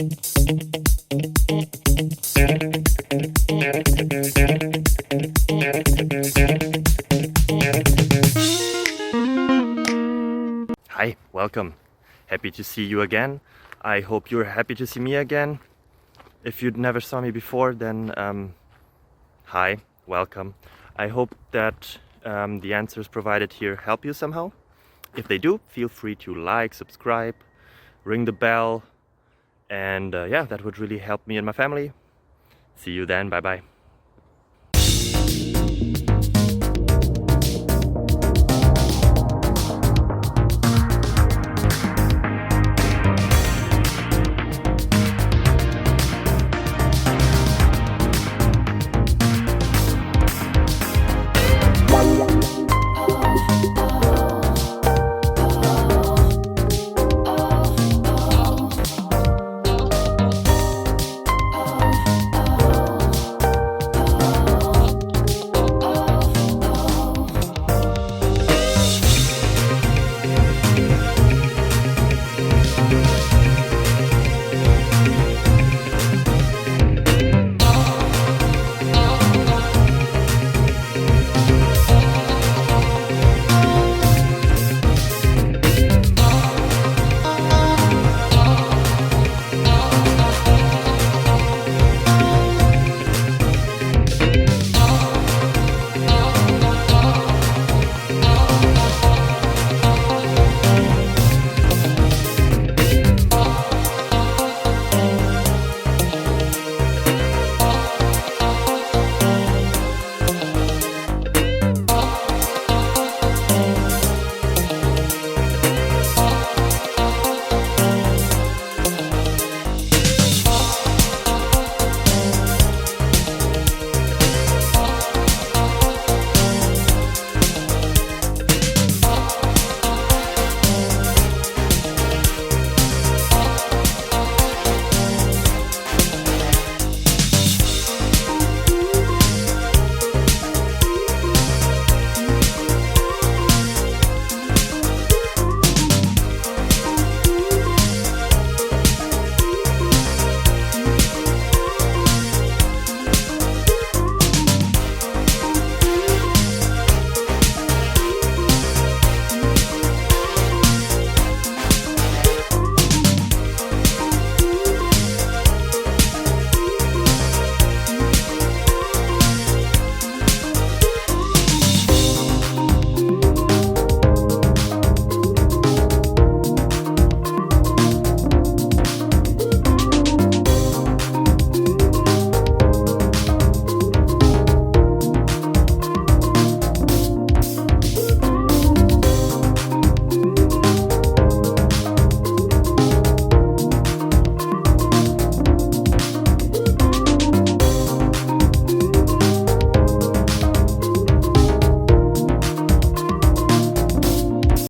Hi, welcome. Happy to see you again. I hope you're happy to see me again. If you never saw me before, then hi, welcome. I hope that the answers provided here help you somehow. If they do, feel free to like, subscribe, ring the bell, and yeah, that would really help me and my family. See you then, bye bye.